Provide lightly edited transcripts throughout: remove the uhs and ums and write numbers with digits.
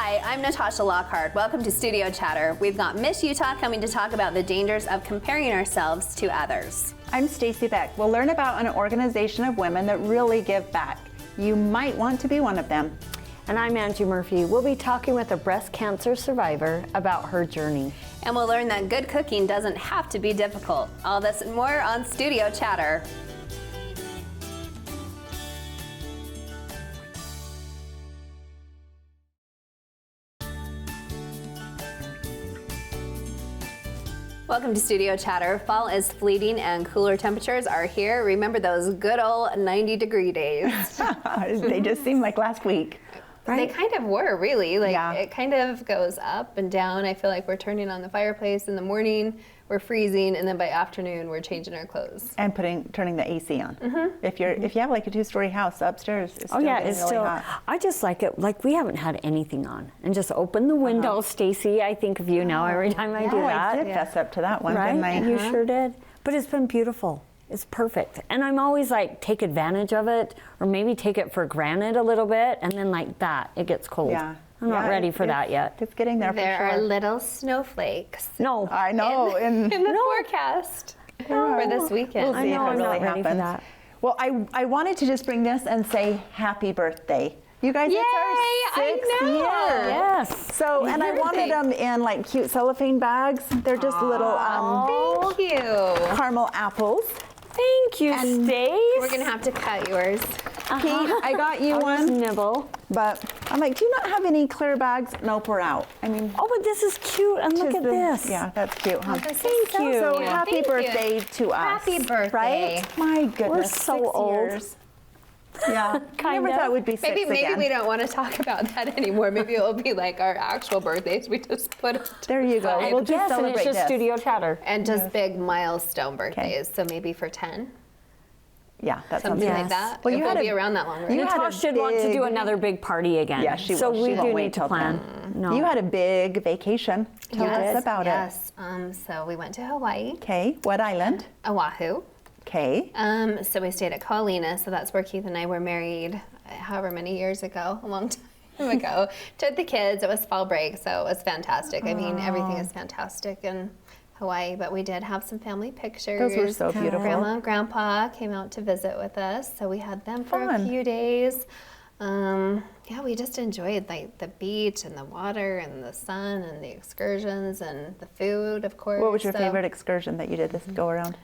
Hi, I'm Natasha Lockhart. Welcome to Studio Chatter. We've got Miss Utah coming to talk about the dangers of comparing ourselves to others. I'm Stacy Beck. We'll learn about an organization of women that really give back. You might want to be one of them. And I'm Angie Murphy. We'll be talking with a breast cancer survivor about her journey. And we'll learn that good cooking doesn't have to be difficult. All this and more on Studio Chatter. Welcome to Studio Chatter. Fall is fleeting and cooler temperatures are here. Remember those good old 90-degree days. They just seem like last week. Right? They kind of were, really. Yeah. It kind of goes up and down. I feel like we're turning on the fireplace in the morning, we're freezing, and then by afternoon we're changing our clothes. And turning the AC on. Mm-hmm. If you have like a 2-story house upstairs, it's still getting really hot. I just like it. Like we haven't had anything on, and just open the window, Stacy. I think of you now every time I do that. I did fess up to that one, right? didn't I? You sure did. But it's been beautiful. It's perfect. And I'm always like, take advantage of it, or maybe take it for granted a little bit, and then like that, it gets cold. Yeah. I'm not ready for that yet. It's getting there for sure. There are little snowflakes. No. I know. In the forecast for this weekend. We'll see if it I'm really not ready for happens. that. Well, I wanted to just bring this and say happy birthday. You guys, Yay, it's our 6th year. Yes. So, and I wanted them in like cute cellophane bags. They're just little Thank you. caramel apples. Thank you, Stace. We're going to have to cut yours. Pete, I got you I'll just one, nibble. but I'm like, do you not have any clear bags? Nope, we're out. I mean, Oh, but this is cute, and look at this. Yeah, that's cute, huh? Thank you. So cute. happy Thank you. birthday to us. Happy birthday. Right? My goodness. We're so 6 old. years. Yeah. Kind Never of. thought we'd be 6 Maybe again. we don't want to talk about that anymore. Maybe it'll be like our actual birthdays. We just put it There you go. Five. We'll just Yes, and celebrate it's just this. studio chatter. and just big milestone birthdays. So maybe for 10, Yeah, that sounds something good. like that. Well, It you won't had be a- around that long, right? you had a Natasha should want to do big- another big party again. Yeah, she So will. we She won't do wait need to till plan. then. No. You had a big vacation. Tell us about it. Yes. So we went to Hawaii, Okay, what island? Oahu. Okay. So we stayed at Kaolina. So that's where Keith and I were married, however many years ago, a long time ago. Took the kids. It was fall break, so it was fantastic. I mean, everything is fantastic in Hawaii, but we did have some family pictures. Those were so beautiful. Grandma and Grandpa came out to visit with us, so we had them for a Fun. few days. Yeah, we just enjoyed like the beach and the water and the sun and the excursions and the food, of course. What was your So- favorite excursion that you did this go around?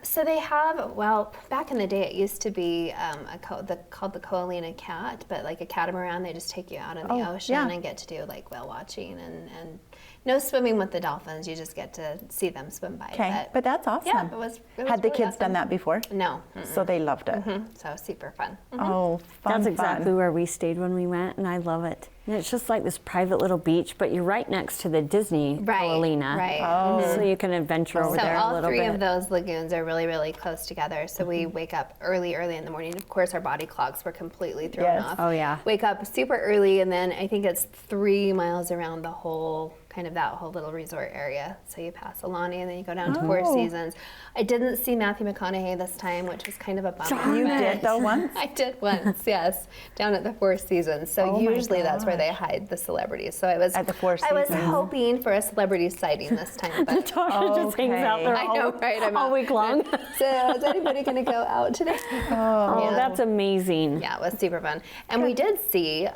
So they have, well, back in the day, it used to be called the Kaolina Cat, but like a catamaran, they just take you out in the ocean yeah. and get to do like whale watching and no swimming with the dolphins. You just get to see them swim by. Okay, but that's awesome. yeah, it was Had the really kids awesome. done that before? No. So they loved it. So super fun. Oh, fun, That's exactly fun. where we stayed when we went, and I love it. And it's just like this private little beach, but you're right next to the Disney Right, Kaolina. right. Oh. So you can adventure over So there a all little three bit. of those lagoons are really, really close together. So we wake up early in the morning. Of course, our body clocks were completely thrown Yes. off. Oh, yeah. Wake up super early, and then I think it's 3 miles around the whole, kind of that whole little resort area. So you pass Alani, and then you go down to Four Oh. Seasons. I didn't see Matthew McConaughey this time, which was kind of a bummer. Darn You but- did though once? I did once, yes, down at the Four Seasons. So Oh my usually that's where they hide the celebrities. So I was At the Four I was Seasons. hoping for a celebrity sighting this time, but Natasha just hangs out there I know, right? I'm all out. week long. So is anybody going to go out today? Oh, Yeah. that's amazing. Yeah, it was super fun. And we did see,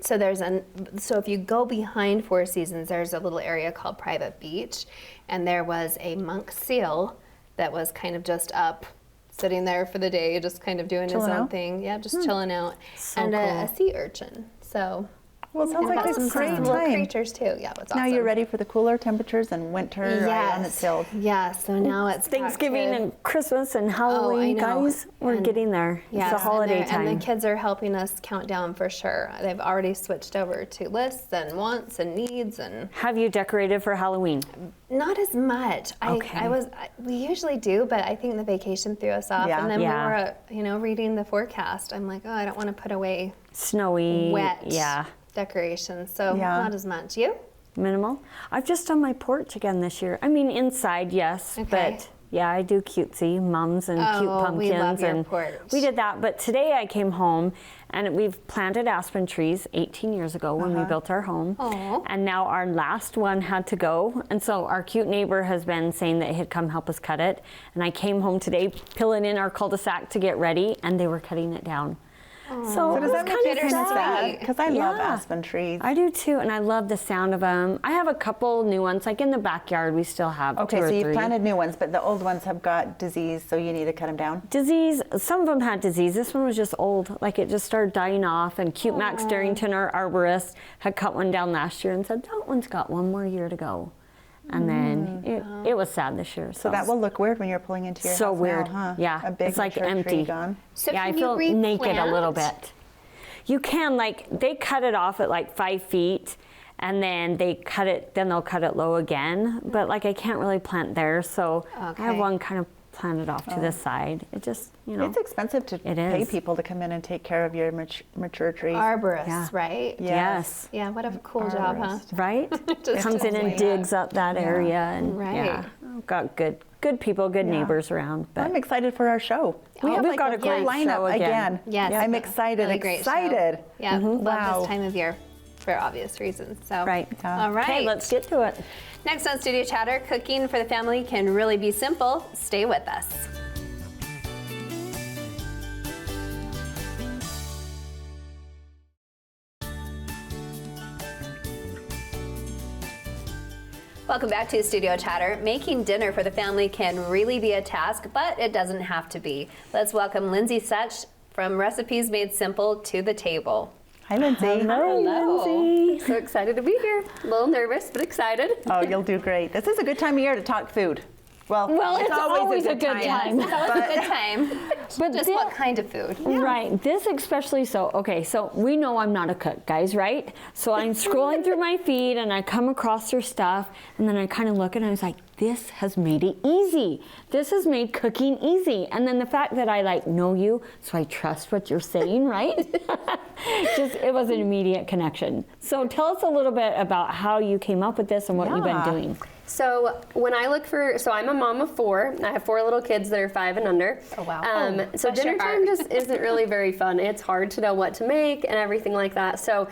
so if you go behind Four Seasons, there's a little area called Private Beach, and there was a monk seal that was kind of just up, sitting there for the day, just kind of doing Chilling his own out? thing. Yeah, just chilling out. So and a cool. sea urchin. So Well, it sounds and like got a some great little time. creatures too. Yeah, it was awesome. Now you're ready for the cooler temperatures and winter right on its heels. Yeah, so now it's back Thanksgiving to- and Christmas and Halloween, know. guys. We're And- getting there. Yes, It's a holiday and time. the kids are helping us count down for sure. They've already switched over to lists and wants and needs, and Have you decorated for Halloween? not as much. Okay. We usually do, but I think the vacation threw us off. Yeah. And then Yeah. we were, reading the forecast. I'm like, oh, I don't want to put away Snowy. wet Yeah. decorations, so Yeah. not as much. You? Minimal. I've just done my porch again this year. I mean, inside, yes, Okay. but Yeah, I do cutesy mums and cute Oh, pumpkins. we love your and porch. we did that, but today I came home and we've planted aspen trees 18 years ago when we built our home. Aw. And now our last one had to go. And so our cute neighbor has been saying that he'd come help us cut it. And I came home today, pulling in our cul-de-sac to get ready, and they were cutting it down. So So it does was that make you kind kind of of sad? Because I love Yeah. aspen trees. I do too, and I love the sound of them. I have a couple new ones, like in the backyard. We still have Okay, two or so you three. planted new ones, but the old ones have got disease, so you need to cut them down. Disease. Some of them had disease. This one was just old, like it just started dying off. And cute Max Darrington, our arborist, had cut one down last year and said that one's got one more year to go. And then it was sad this year. So that will look weird when you're pulling into your so house weird. now, huh? Yeah, A big it's like mature empty. tree gone. So yeah, I can you feel naked a little replant? bit. You can, like, they cut it off at like 5 feet, and then they cut it. Then they'll cut it low again. But like, I can't really plant there, so I have Okay. one kind of planted off to this side. It just, you know, It's expensive to It pay is. people to come in and take care of your mature trees. Arborists, Yeah. right? yes. Yeah, what a cool job, huh? Arborist. Right? Just Comes in and like that. digs up that area, and Right. yeah, got good people, good neighbors around. But I'm excited for our show. We have we've like got a a great great lineup show again. Yes. I'm excited. Really great show. excited. Yeah, love Wow. this time of year for obvious reasons. So right. All right. Okay, let's get to it. Next on Studio Chatter, cooking for the family can really be simple. Stay with us. Welcome back to Studio Chatter. Making dinner for the family can really be a task, but it doesn't have to be. Let's welcome Lindsay Such from Recipes Made Simple to the table. Hi, Lindsay. Hello. So excited to be here. A little nervous, but excited. Oh, you'll do great. This is a good time of year to talk food. Well, it's always a good time. That was a good time. But Just thi- what kind of food? Right, this especially so. Okay, so we know I'm not a cook, guys, right? So I'm scrolling through my feed and I come across their stuff, and then I kind of look and I was like, this has made it easy. This has made cooking easy. And then the fact that I like know you, so I trust what you're saying, right? Just it was an immediate connection. So tell us a little bit about how you came up with this and what you've been Yeah. doing. So when I look for, so I'm a mom of 4. I have 4 little kids that are 5 and under. Oh, wow. So bless your dinner heart. time just isn't really very fun. It's hard to know what to make and everything like that. So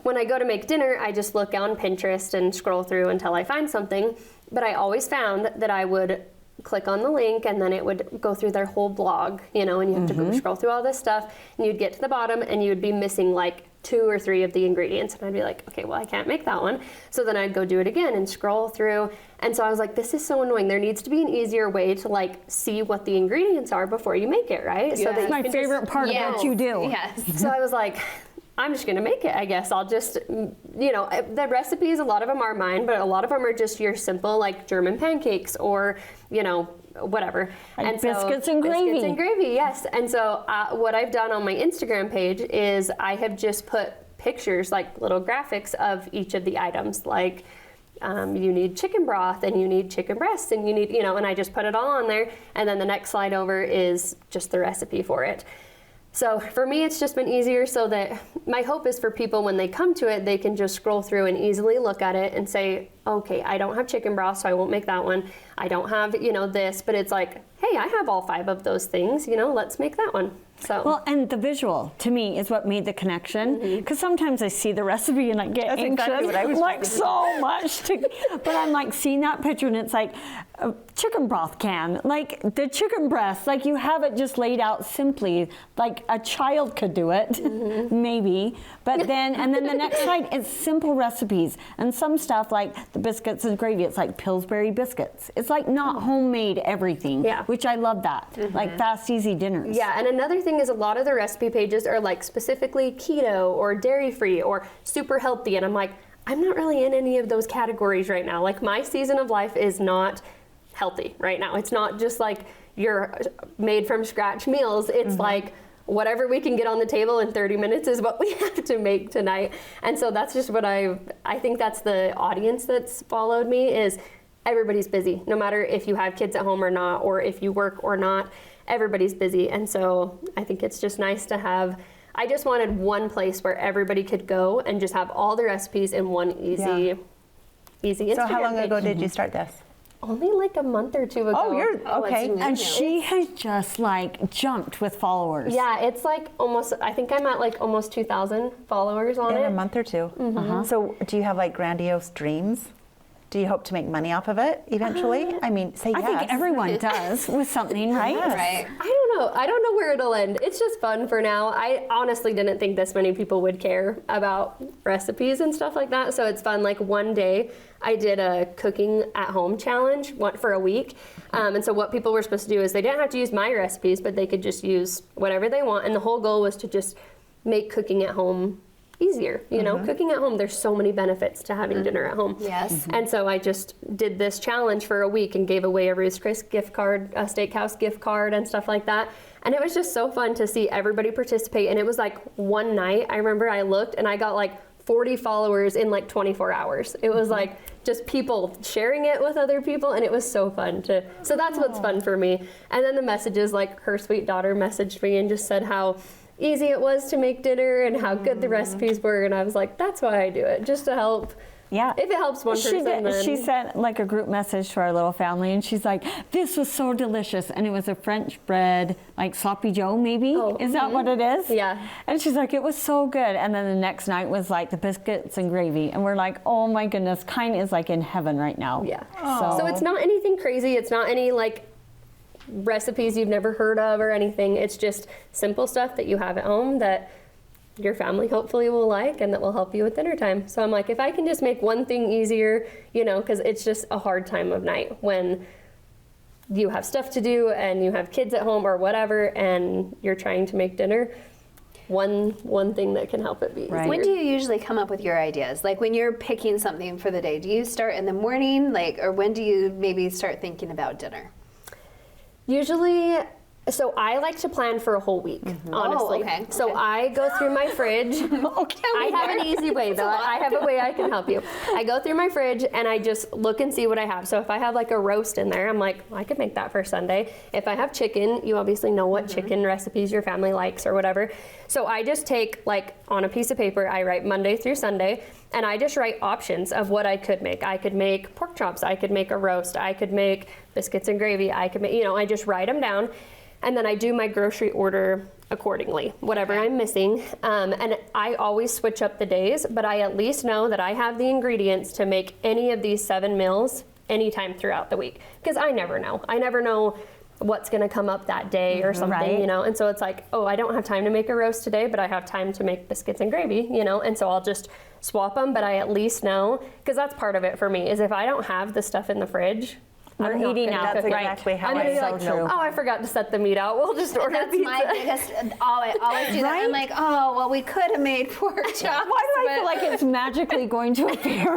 when I go to make dinner, I just look on Pinterest and scroll through until I find something. But I always found that I would click on the link and then it would go through their whole blog, you know, and you have to go scroll through all this stuff, and you'd get to the bottom and you'd be missing like 2 or 3 of the ingredients, and I'd be like, okay, well, I can't make that one. So then I'd go do it again and scroll through. And so I was like, this is so annoying. There needs to be an easier way to like see what the ingredients are before you make it, right? So that That's you my can favorite just- part of Yes. what you do. Yes. So I was like, I'm just gonna make it, I guess. I'll just, you know, the recipes, a lot of them are mine, but a lot of them are just your simple like German pancakes or, you know, whatever. Like biscuits and gravy. Biscuits and gravy, yes. And so what I've done on my Instagram page is I have just put pictures, like little graphics of each of the items, like you need chicken broth and you need chicken breasts and you need, you know, and I just put it all on there. And then the next slide over is just the recipe for it. So for me, it's just been easier so that my hope is for people when they come to it, they can just scroll through and easily look at it and say, okay, I don't have chicken broth, so I won't make that one. I don't have, you know, this, but it's like, hey, I have all 5 of those things, you know, let's make that one. So Well, and the visual to me is what made the connection. Because sometimes I see the recipe and I get That's anxious, exactly what I was like thinking. so much. But I'm like seeing that picture and it's like a chicken broth can, like the chicken breast, like you have it just laid out simply, like a child could do it, maybe. But then, and then the next slide is simple recipes and some stuff like the biscuits and gravy. It's like Pillsbury biscuits. It's like not homemade everything, Yeah. which I love that. Like fast, easy dinners. yeah, and another thing is a lot of the recipe pages are like specifically keto or dairy free or super healthy, and I'm like, I'm not really in any of those categories right now. Like my season of life is not healthy right now. It's not just like your made from scratch meals. It's like whatever we can get on the table in 30 minutes is what we have to make tonight. And so that's just what I think that's the audience that's followed me is everybody's busy, no matter if you have kids at home or not, or if you work or not, everybody's busy. And so I think it's just nice to have, I just wanted one place where everybody could go and just have all the recipes in one easy So Instagram how long ago page. did you start this? only like a month or two ago. Oh, you're okay. it's new. And she has just like jumped with followers. Yeah, it's like almost, I think I'm at like almost 2,000 followers on In it. a month or two. So do you have like grandiose dreams? Do you hope to make money off of it eventually? I mean, say I yes. think everyone does with something, right? Yes. Right. I don't know where it'll end. It's just fun for now. I honestly didn't think this many people would care about recipes and stuff like that. So it's fun. Like one day I did a cooking at home challenge for a week. And so what people were supposed to do is they didn't have to use my recipes, but they could just use whatever they want. And the whole goal was to just make cooking at home easier. You know, cooking at home, there's so many benefits to having dinner at home. Yes. And so I just did this challenge for a week and gave away a Ruth's Chris gift card, a steakhouse gift card, and stuff like that. And it was just so fun to see everybody participate. And it was like one night, I remember I looked and I got like 40 followers in like 24 hours. It was like just people sharing it with other people, and it was so fun to. So that's what's fun for me. And then the messages, like her sweet daughter messaged me and just said how easy it was to make dinner and how good the recipes were, and I was like, that's why I do it, just to help. Yeah. If it helps one person, then She sent like a group message to our little family, and she's like, "This was so delicious," and it was a French bread, like sloppy Joe, maybe. Oh, is that what it is? Yeah. And she's like, "It was so good." And then the next night was like the biscuits and gravy, and we're like, "Oh my goodness, Kine is like in heaven right now." Yeah. So it's not anything crazy. It's not any like recipes you've never heard of or anything. It's just simple stuff that you have at home that your family hopefully will like and that will help you with dinner time. So I'm like, if I can just make one thing easier, you know, because it's just a hard time of night when you have stuff to do and you have kids at home or whatever, and you're trying to make dinner. One thing that can help it be easier. When do you usually come up with your ideas? Like when you're picking something for the day, do you start in the morning, like, or when do you maybe start thinking about dinner? Usually, so I like to plan for a whole week, honestly. Oh, okay, So okay. I go through my fridge. I have an easy way though. I have a way I can help you. I go through my fridge and I just look and see what I have. So if I have like a roast in there, I'm like, well, I could make that for Sunday. If I have chicken, you obviously know what chicken recipes your family likes or whatever. So I just take like on a piece of paper, I write Monday through Sunday, and I just write options of what I could make. I could make pork chops, I could make a roast, I could make biscuits and gravy, I could make, you know, I just write them down. And then I do my grocery order accordingly, whatever I'm missing. And I always switch up the days, but I at least know that I have the ingredients to make any of these 7 meals anytime throughout the week. Because I never know. I never know what's going to come up that day or something, Right. you know? And so it's like, oh, I don't have time to make a roast today, but I have time to make biscuits and gravy, you know? And so I'll just swap them, but I at least know, because that's part of it for me, is if I don't have the stuff in the fridge, We're I'm not eating gonna out. cook it. That's exactly how I'm I gonna be feel like, too. oh, I forgot to set the meat out. We'll just order That's pizza. my biggest, I always do that. I'm like, oh, well, we could have made pork chops. Why do I feel like it's magically going to appear?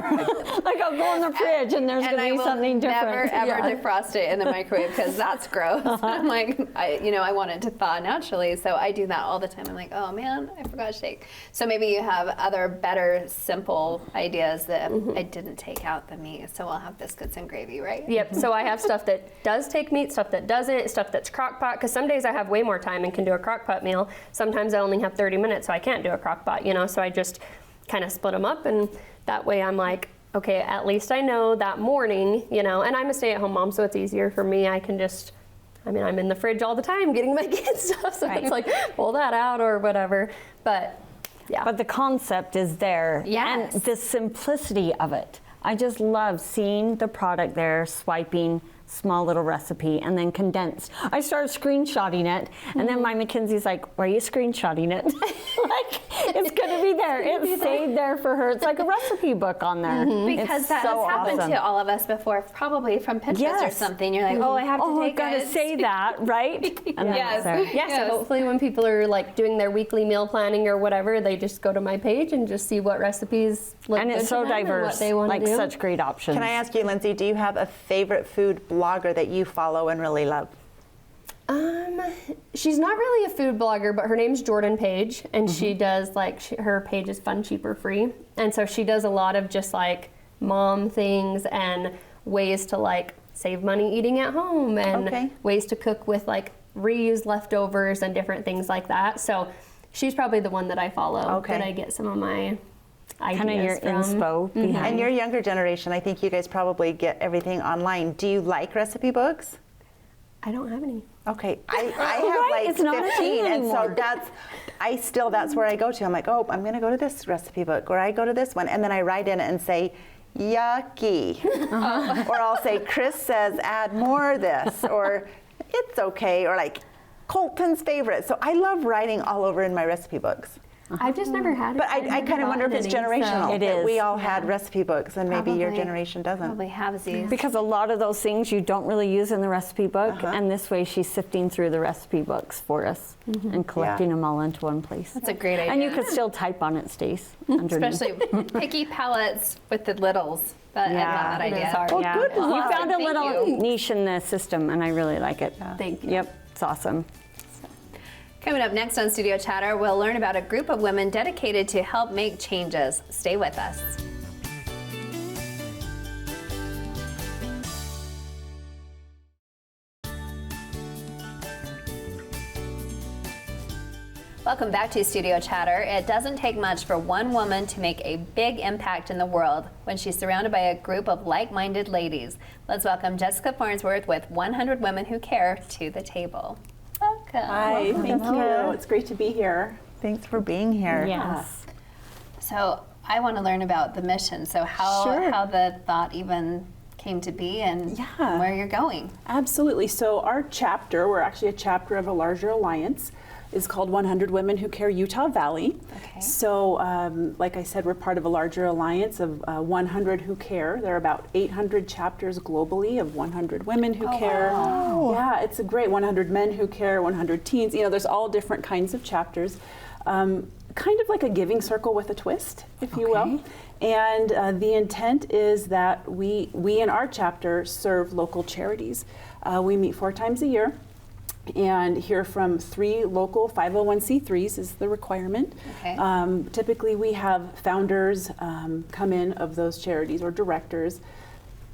Like I'll go in the fridge and there's and going I to be will something different. never ever defrost it in the microwave because that's gross. I'm like, I want it to thaw naturally, so I do that all the time. I'm like, oh man, I forgot to shake. So maybe you have other better, simple ideas that I didn't take out the meat. So I'll have biscuits and gravy, right? Yep. So I have stuff that does take meat, stuff that doesn't, stuff that's crock pot. Because some days I have way more time and can do a crock pot meal. Sometimes I only have 30 minutes, so I can't do a crock pot, you know. So I just kind of split them up, and that way I'm like, okay, at least I know that morning, you know. And I'm a stay-at-home mom, so it's easier for me. I can just, I'm in the fridge all the time getting my kids stuff, so Right. it's like pull that out or whatever. But yeah. But the concept is there. Yes. And the simplicity of it. I just love seeing the product there, swiping, small little recipe, and then condensed. I started screenshotting it, and then my Mackenzie's like, why are you screenshotting it? Like, it's gonna be there. It's saved there for her. It's like a recipe book on there. Because It's that so has happened awesome. to all of us before, probably from Pinterest or Yes. something. You're like, oh, I have to Oh, I've take got to a say that, right? And then Yes. it's there. Yeah, Yes. so hopefully when people are like doing their weekly meal planning or whatever, they just go to my page and just see what recipes look And good it's so to them and what diverse, they want like to do. such great options. Can I ask you, Lindsay, do you have a favorite food blogger that you follow and really love? She's not really a food blogger, but her name's Jordan Page, and she does like her page is Fun, Cheaper, Free, and so she does a lot of just like mom things and ways to like save money eating at home and Okay. ways to cook with like reused leftovers and different things like that. So she's probably the one that I follow. Okay. That I get some of my kind of your ideas from. inspo behind. And your younger generation, I think you guys probably get everything online. Do you like recipe books? I don't have any. Okay, I have Right, like it's not a 15, thing and so anymore. that's where I go to. I'm like, oh, I'm gonna go to this recipe book, or I go to this one, and then I write in it and say, yucky, or I'll say, Chris says add more of this, or it's okay, or like Colton's favorite. So I love writing all over in my recipe books. I've just never had it. But I kind of wonder if it's generational. It that is. we all had recipe books, and maybe your Probably- generation doesn't. Probably have these. Because a lot of those things you don't really use in the recipe book, and this way she's sifting through the recipe books for us and collecting them all into one place. That's a great idea. And you could still type on it, Stace, underneath. Especially picky palettes with the littles. I love that it is idea. hard. Well, yeah. good You luck. found a Thank little you. niche in the system, and I really like it. Thank you. Yep, it's awesome. Coming up next on Studio Chatter, we'll learn about a group of women dedicated to help make changes. Stay with us. Welcome back to Studio Chatter. It doesn't take much for one woman to make a big impact in the world when she's surrounded by a group of like-minded ladies. Let's welcome Jessica Farnsworth with 100 Women Who Care to the table. Welcome. Hi, thank you. It's great to be here. Thanks for being here. Yes. So I want to learn about the mission. So how the thought even came to be and Yeah. where you're going. Absolutely. So our chapter, we're actually a chapter of a larger alliance, is called 100 Women Who Care Utah Valley. Okay. So like I said, we're part of a larger alliance of 100 Who Care. There are about 800 chapters globally of 100 Women Who Care. wow. Yeah, it's a great 100 Men Who Care, 100 Teens. You know, there's all different kinds of chapters. Kind of like a giving circle with a twist, if you will. And the intent is that we in our chapter serve local charities. We meet 4 times a year and hear from 3 local 501c3s is the requirement. Okay. Typically we have founders come in of those charities or directors,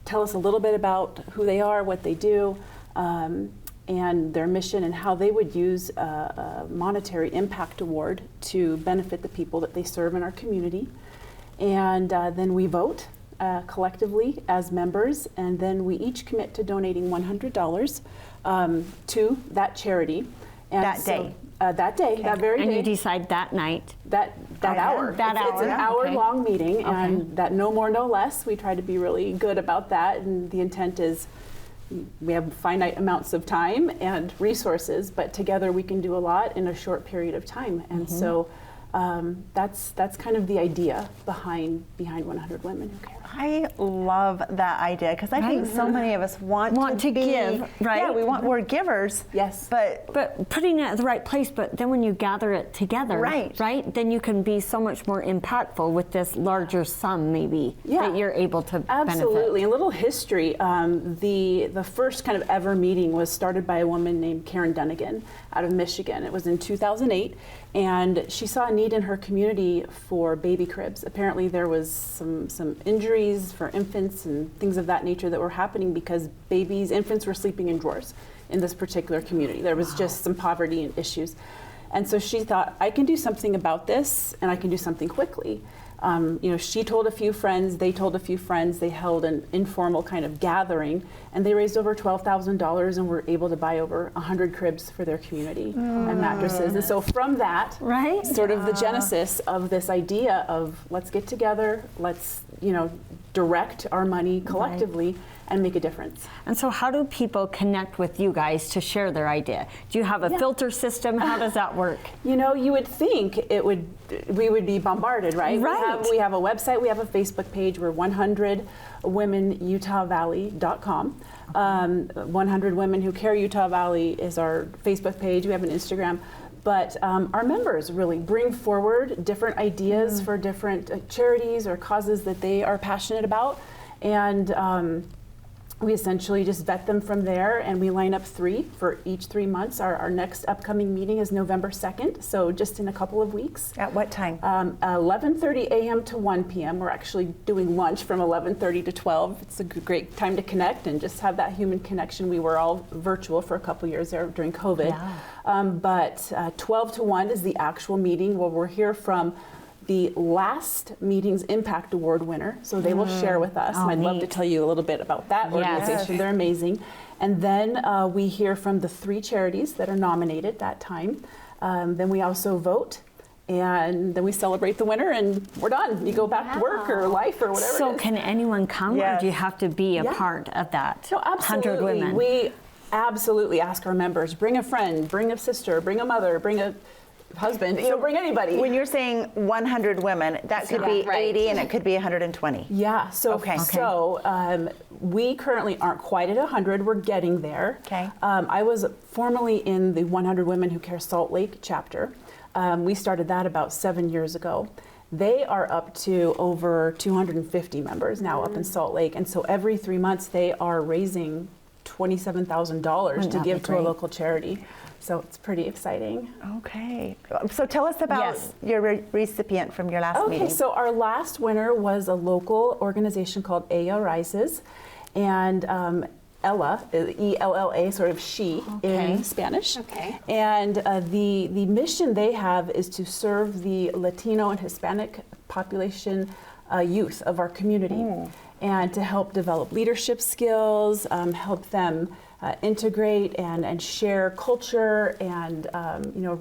tell us a little bit about who they are, what they do, and their mission and how they would use a monetary impact award to benefit the people that they serve in our community. And then we vote collectively as members, and then we each commit to donating $100 to that charity. And That day? That very And day. you decide that night. That hour. That It's an hour, okay. hour-long meeting, and that no more, no less. We try to be really good about that, and the intent is we have finite amounts of time and resources, but together we can do a lot in a short period of time. And so that's kind of the idea behind 100 Women Who Care. I love that idea because I think so many of us want to be, give, right? Yeah, we're givers. Yes. But Putting it at the right place, but then when you gather it together, Right. then you can be so much more impactful with this larger sum, maybe, Yeah. that you're able to Absolutely. benefit. A little history. The first kind of ever meeting was started by a woman named Karen Dunnigan out of Michigan. It was in 2008, and she saw a need in her community for baby cribs. Apparently there was some injuries for infants and things of that nature that were happening because infants were sleeping in drawers in this particular community. There was just some poverty and issues. And so she thought, I can do something about this, and I can do something quickly. She told a few friends, they told a few friends, they held an informal kind of gathering, and they raised over $12,000 and were able to buy over 100 cribs for their community and mattresses. And so from that, Right. sort of the genesis of this idea of let's get together, let's, direct our money collectively and make a difference. And so how do people connect with you guys to share their idea? Do you have a filter system? How does that work? You would think we would be bombarded, right? Right. We have a website, we have a Facebook page. We're 100womenutahvalley.com. 100 Women Who Care Utah Valley is our Facebook page. We have an Instagram. But our members really bring forward different ideas for different charities or causes that they are passionate about. And we essentially just vet them from there, and we line up 3 for each 3 months. Our next upcoming meeting is November 2nd, so just in a couple of weeks. at what time? 11:30 a.m. to 1 p.m. We're actually doing lunch from 11:30 to 12. It's a great time to connect and just have that human connection. We were all virtual for a couple years there during COVID. But 12 to 1 is the actual meeting where we're here from the last meeting's Impact Award winner. So they will share with us. Oh, and I'd love to neat. tell you a little bit about that Yes. organization. They're amazing. And then we hear from the 3 charities that are nominated that time. Then we also vote. And then we celebrate the winner, and we're done. You go back to work or life or whatever. So it is. can anyone come, Yes. or do you have to be a Yeah. part of that No, 100 absolutely. women? We absolutely ask our members, bring a friend, bring a sister, bring a mother, bring a husband, bring anybody. When you're saying 100 women, that could be Right. 80 and it could be 120. Yeah, so Okay. we currently aren't quite at 100. We're getting there. Okay. I was formerly in the 100 Women Who Care Salt Lake chapter. We started that about 7 years ago. They are up to over 250 members now up in Salt Lake, and so every 3 months they are raising $27,000 Wouldn't to that be give to a great? local charity. So it's pretty exciting. Okay. So tell us about Yes. your recipient from your last meeting. Okay, so our last winner was a local organization called Ella Rises, and Ella, E-L-L-A, sort of she in Spanish. Okay. And the mission they have is to serve the Latino and Hispanic population youth of our community, and to help develop leadership skills, help them integrate and share culture, and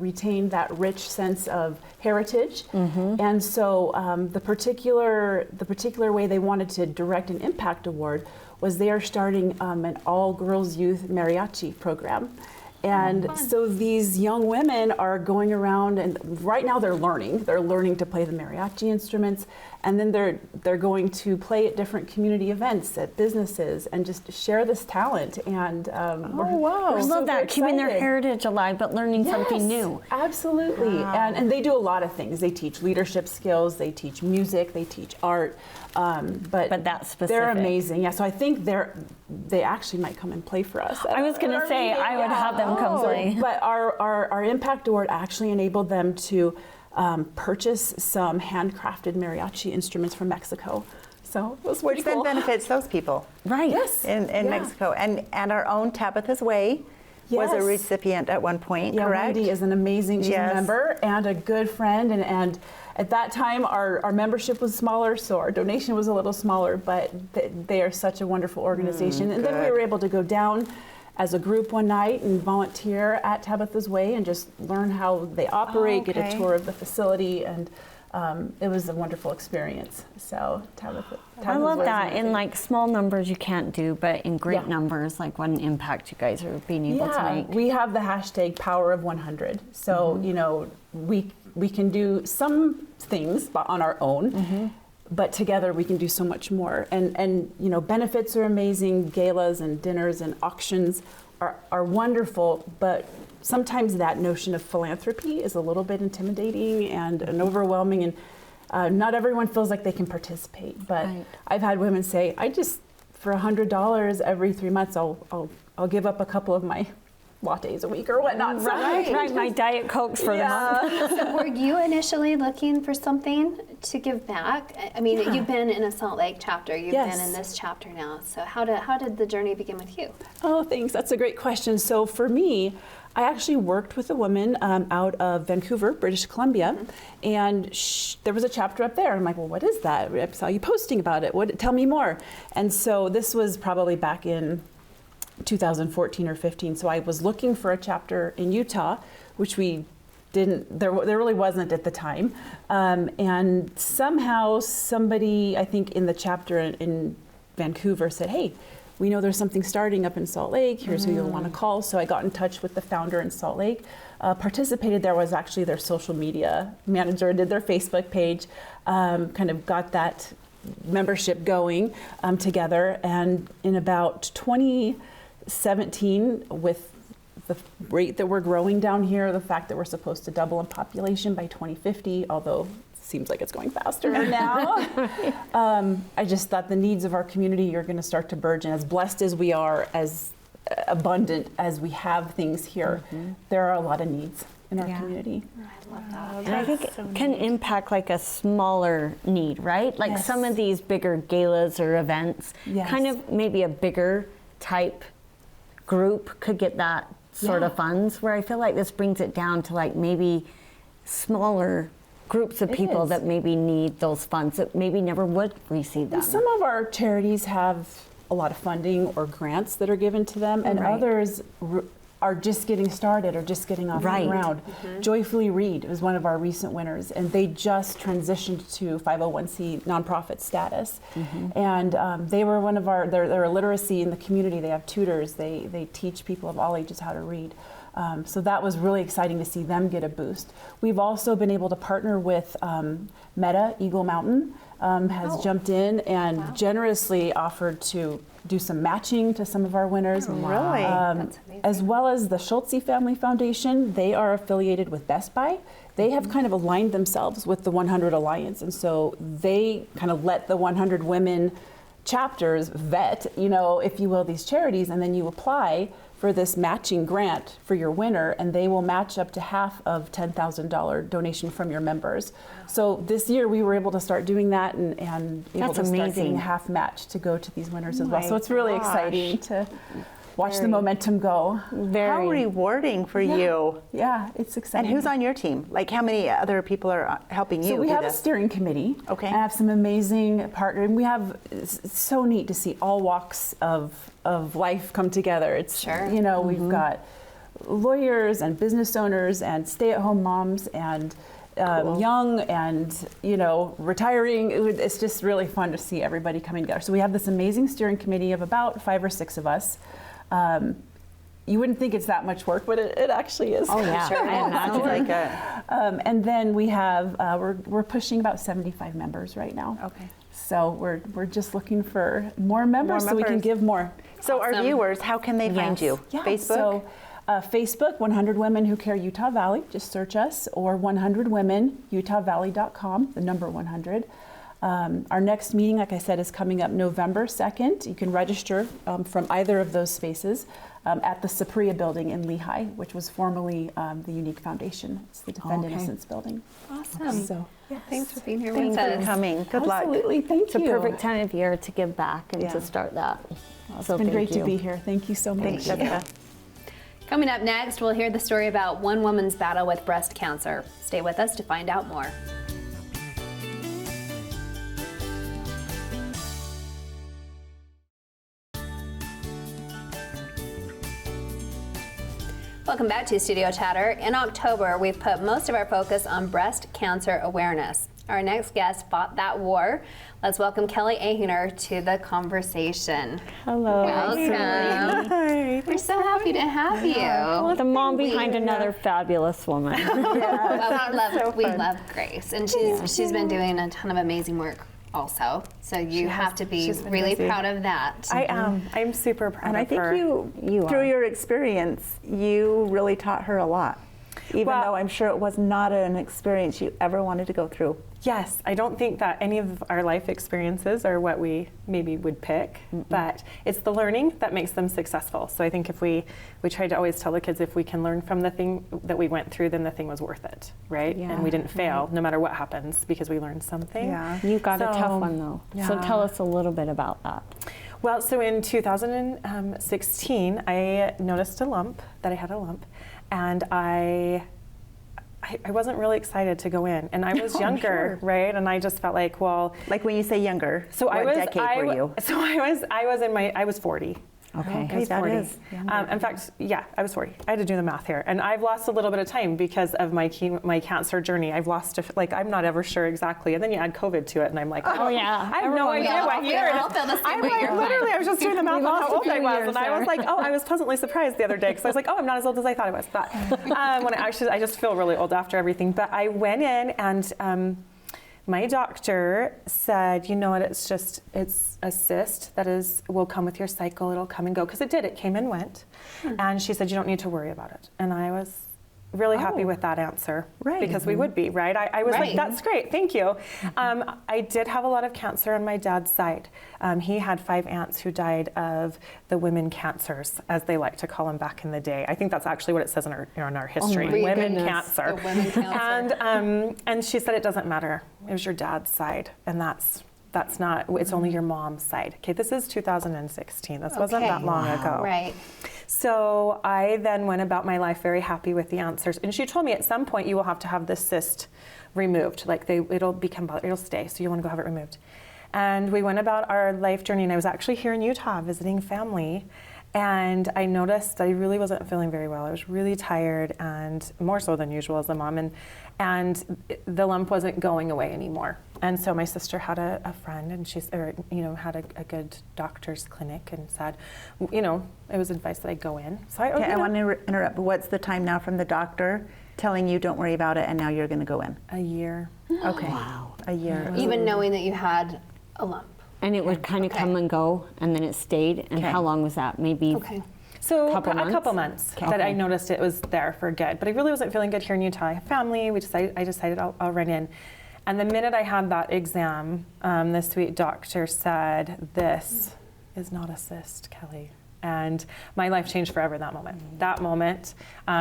retain that rich sense of heritage. And so the particular way they wanted to direct an impact award was they are starting an all-girls youth mariachi program. And so these young women are going around, and right now they're learning to play the mariachi instruments, and then they're going to play at different community events at businesses and just share this talent. And wow. we're I love super that, keeping their excited. heritage alive, but learning something Yes, new. Absolutely. And they do a lot of things. They teach leadership skills, they teach music, they teach art. But But that's they're specific. amazing. Yeah, so I think they actually might come and play for us. I was going to say, I would have them come play. But our Impact Award actually enabled them to purchase some handcrafted mariachi instruments from Mexico. So it was pretty Which then cool. benefits those people Right. Yes. in Yeah. Mexico. And our own Tabitha's Way was a Yes. recipient at one point, Yeah, correct? Wendy is an amazing she's Yes. a member and a good friend. And at that time, our membership was smaller, so our donation was a little smaller, but they are such a wonderful organization. And then we good. were able to go down as a group one night and volunteer at Tabitha's Way and just learn how they operate, get okay. a tour of the facility, and it was a wonderful experience. So Tabitha's I love Way is that. In amazing. like small numbers you can't do, but in great Yeah. numbers, like what an impact you guys are being able to make. We have the hashtag Power of 100. So, we can do some things on our own, but together we can do so much more. And benefits are amazing. Galas and dinners and auctions are wonderful, but sometimes that notion of philanthropy is a little bit intimidating and overwhelming, and not everyone feels like they can participate. But Right. I've had women say, for $100 every 3 months, I'll give up a couple of my lattes a week or whatnot. So- Right, my Diet Cokes for the month. So were you initially looking for something to give back? I mean, you've been in a Salt Lake chapter. You've Yes. been in this chapter now. So how did the journey begin with you? Oh, thanks. That's a great question. So for me, I actually worked with a woman out of Vancouver, British Columbia, and there was a chapter up there. I'm like, well, what is that? I saw you posting about it. Tell me more. And so this was probably back in 2014 or 15. So I was looking for a chapter in Utah, which we didn't, there really wasn't at the time. And somehow somebody, I think in the chapter in Vancouver said, hey, we know there's something starting up in Salt Lake. Here's who you'll want to call. So I got in touch with the founder in Salt Lake. Participated there, was actually their social media manager, did their Facebook page, kind of got that membership going together. And in about 2017, with the rate that we're growing down here, the fact that we're supposed to double in population by 2050, although seems like it's going faster now. I just thought the needs of our community are going to start to burgeon. As blessed as we are, as abundant as we have things here, there are a lot of needs in our Yeah. community. I love that. And I think it can impact like a smaller need, right? Like Yes. some of these bigger galas or events, Yes. kind of maybe a bigger type group could get that sort of Yeah. funds, where I feel like this brings it down to like maybe smaller groups of It people is. that maybe need those funds that maybe never would receive them. Some of our charities have a lot of funding or grants that are given to them, and Right. others are just getting started or just getting off Right. the ground. Joyfully Read was one of our recent winners, and they just transitioned to 501c nonprofit status. And they were one of our, they're a literacy in the community. They have tutors. They teach people of all ages how to read. So that was really exciting to see them get a boost. We've also been able to partner with Meta, Eagle Mountain has jumped in and generously offered to do some matching to some of our winners. Really? That's amazing. As well as the Schultze Family Foundation, they are affiliated with Best Buy. They have kind of aligned themselves with the 100 Alliance, and so they kind of let the 100 women chapters vet, if you will, these charities, and then you apply for this matching grant for your winner, and they will match up to half of $10,000 donation from your members. So this year we were able to start doing that and able That's to start amazing. getting a half match to go to these winners as well. my So it's really gosh. exciting to watch the momentum go. How rewarding for you. Yeah, it's And exciting. who's on your team? Like, how many other people are helping you So we do have a this? steering committee. Okay. And I have some amazing partners. We have, it's so neat to see all walks of life come together. It's, Sure. We've got lawyers and business owners and stay-at-home moms and young and, retiring. It's just really fun to see everybody coming together. So we have this amazing steering committee of about 5 or 6 of us. You wouldn't think it's that much work, but it actually is. Oh yeah, Sure. I imagine. Sounds like it. And then we have we're pushing about 75 members right now. Okay. So we're just looking for more members so we can members. give more. So our Awesome. viewers, how can they find Yes. you? Yeah. Facebook? So Facebook, 100 Women Who Care Utah Valley. Just search us, or 100womenutahvalley.com. The number 100. Our next meeting, like I said, is coming up November 2nd. You can register from either of those spaces at the Sapria building in Lehigh, which was formerly the Unique Foundation. It's the Defend Okay. Innocence building. Awesome. So Thanks for being here Thanks with for us. coming. Good luck. absolutely, thank It's a you. perfect time of year to give back and Yeah. to start that. It's So been great thank to be you. here. Thank you so much. Thanks, Jessica. Coming up next, we'll hear the story about one woman's battle with breast cancer. Stay with us to find out more. Welcome back to Studio Chatter. In October, we've put most of our focus on breast cancer awareness. Our next guest fought that war. Let's welcome Kelly Ahuner to the conversation. Hello. Welcome. Hi. We're so happy to have you. The mom behind another fabulous woman. Well, we love Grace, and she's been doing a ton of amazing work also. So you have to be she's been really busy. proud of that. I am. I'm super proud And of I think her. you You through are. your experience, you really taught her a lot. Even Well- though I'm sure it was not an experience you ever wanted to go through. Yes, I don't think that any of our life experiences are what we maybe would pick, but it's the learning that makes them successful. So I think if we try to always tell the kids, if we can learn from the thing that we went through, then the thing was worth it, right? Yeah, And we didn't fail, no matter what happens, because we learned something. Yeah. You got a So, tough one though. So yeah. tell us a little bit about that. Well, so in 2016, I noticed a lump, that I had a lump, and I wasn't really excited to go in. And I was younger, right? And I just felt like, well, Like when you say younger, so what I was, decade were you? So I was 40. Okay. I was that 40. is In fact, yeah, I was 40. I had to do the math here, and I've lost a little bit of time because of my cancer journey. I've lost, I'm not ever sure exactly. And then you add COVID to it, and I'm like, Oh, yeah. I have no Everyone idea all what feel- year. all feel the same I'm way. like, You're fine. literally, I was just doing the math on lost how a old few I was, years and I was there. like, oh, I was pleasantly surprised the other day because I was like, oh, I'm not as old as I thought I was. But when I just feel really old after everything. But I went in and. My doctor said, you know what, it's a cyst that will come with your cycle, it'll come and go, because it did, it came and went. And she said, you don't need to worry about it. And I was really happy with that answer. Right. Because we would be, right? I was Right. like, that's great, thank you. I did have a lot of cancer on my dad's side. He had 5 aunts who died of the women cancers, as they like to call them back in the day. I think that's actually what it says in our history, my women goodness. cancer. The women cancer. And she said it doesn't matter. It was your dad's side, and that's That's not, it's only your mom's side. Okay, this is 2016. This wasn't Okay. that long ago. Right. So I then went about my life very happy with the answers. And she told me at some point you will have to have this cyst removed. Like it'll stay. So you want to go have it removed. And we went about our life journey. And I was actually here in Utah visiting family. And I noticed I really wasn't feeling very well. I was really tired, and more so than usual as a mom. And the lump wasn't going away anymore. And so my sister had a friend, and had a good doctor's clinic, and said, it was advice that I go in. So I want to interrupt. What's the time now from the doctor telling you don't worry about it, and now you're going to go in? A year. Okay. Wow. A year. Even knowing that you had a lump. And it would kind of come and go, and then it stayed. And Okay. how long was that? Maybe Okay. So Couple a couple months that I noticed it was there for good. But I really wasn't feeling good here in Utah. I have family. I decided I'll run in. And the minute I had that exam, the sweet doctor said, "This is not a cyst, Kelly." And my life changed forever that moment. That moment,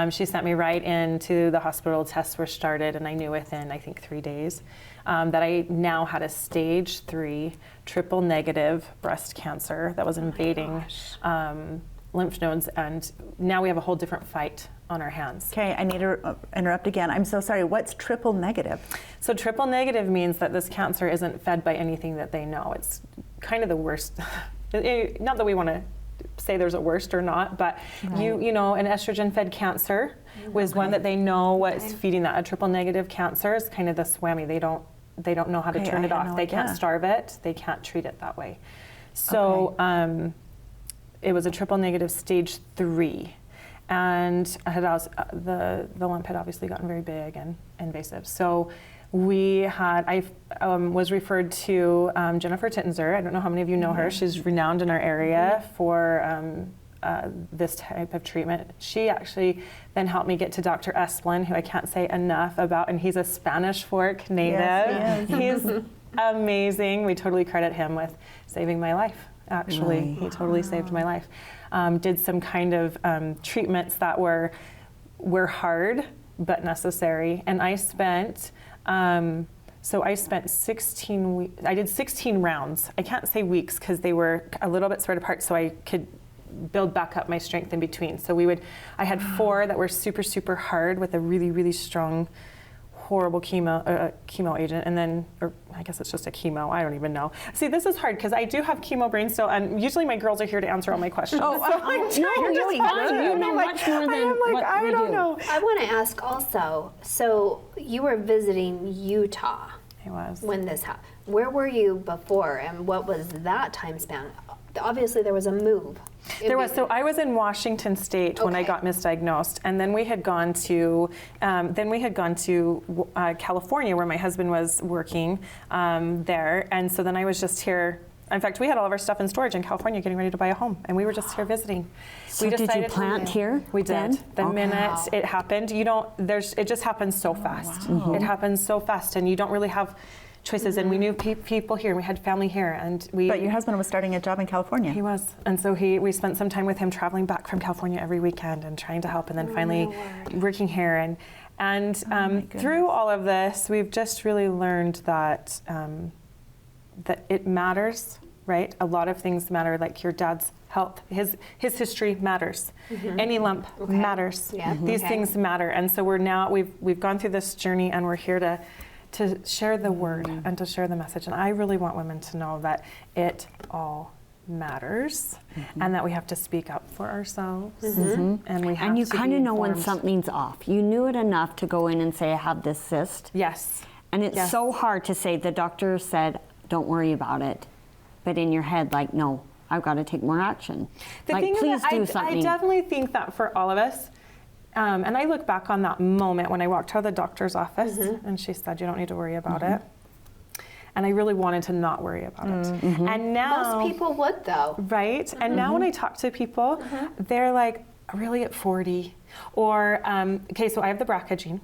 she sent me right into the hospital. Tests were started, and I knew within, I think, 3 days that I now had a stage 3 triple negative breast cancer that was invading lymph nodes, and now we have a whole different fight on our hands. Okay, I need to interrupt again. I'm so sorry. What's triple negative? So triple negative means that this cancer isn't fed by anything that they know. It's kind of the worst. Not that we want to say there's a worst or not, but you know, an estrogen-fed cancer was one that they know what's feeding that. A triple negative cancer is kind of this whammy. They don't know how to Okay, turn I it had off. no They can't idea. starve it. They can't treat it that way. So it was a triple negative stage 3. And I had the lump had obviously gotten very big and invasive. So I was referred to Jennifer Tittenzer. I don't know how many of you know her. She's renowned in our area for this type of treatment. She actually then helped me get to Dr. Esplin, who I can't say enough about, and he's a Spanish Fork native. Yes, he is. He's amazing. We totally credit him with saving my life. Actually, he totally saved my life. Did some kind of treatments that were hard but necessary, and I spent. I spent 16 weeks. I did 16 rounds. I can't say weeks because they were a little bit spread apart, so I could build back up my strength in between. So I had 4 that were super, super hard with a really, really strong, horrible chemo agent, and then, or I guess it's just a chemo, I don't even know. See, this is hard because I do have chemo brain still, and usually my girls are here to answer all my questions. you're doing fine. You know much more than what I we don't do. know. I want to ask also, so you were visiting Utah I was. when this happened. Where were you before, and what was that time span? Obviously, there was a move. There was. So I was in Washington State when I Okay. got misdiagnosed, and then we had gone to California, where my husband was working there, and so then I was just here. In fact, we had all of our stuff in storage in California, getting ready to buy a home, and we were just here visiting. So did you plant here? We did. then? The Okay. minute it happened, it just happens so fast. It happens so fast, and you don't really have choices. And we knew people here, we had family here, and we. But your husband was starting a job in California. He was, and so we spent some time with him traveling back from California every weekend and trying to help, and then finally working here. And through all of this, we've just really learned that that it matters, right? A lot of things matter, like your dad's health, his history matters. Any lump matters. Yeah. These Okay. things matter, and so we've gone through this journey, and we're here to share the word and to share the message. And I really want women to know that it all matters, and that we have to speak up for ourselves, and we have And you to kind be of know when informed. something's off. You knew it enough to go in and say, I have this cyst. Yes. And it's Yes. so hard to say, the doctor said, don't worry about it. But in your head, like, no, I've got to take more action. The like, thing please is that do I something. definitely think that for all of us, and I look back on that moment when I walked out of the doctor's office and she said, you don't need to worry about it. And I really wanted to not worry about it. And now, Most people would, though. right? And now when I talk to people, they're like, really at 40? Or, okay, so I have the BRCA gene.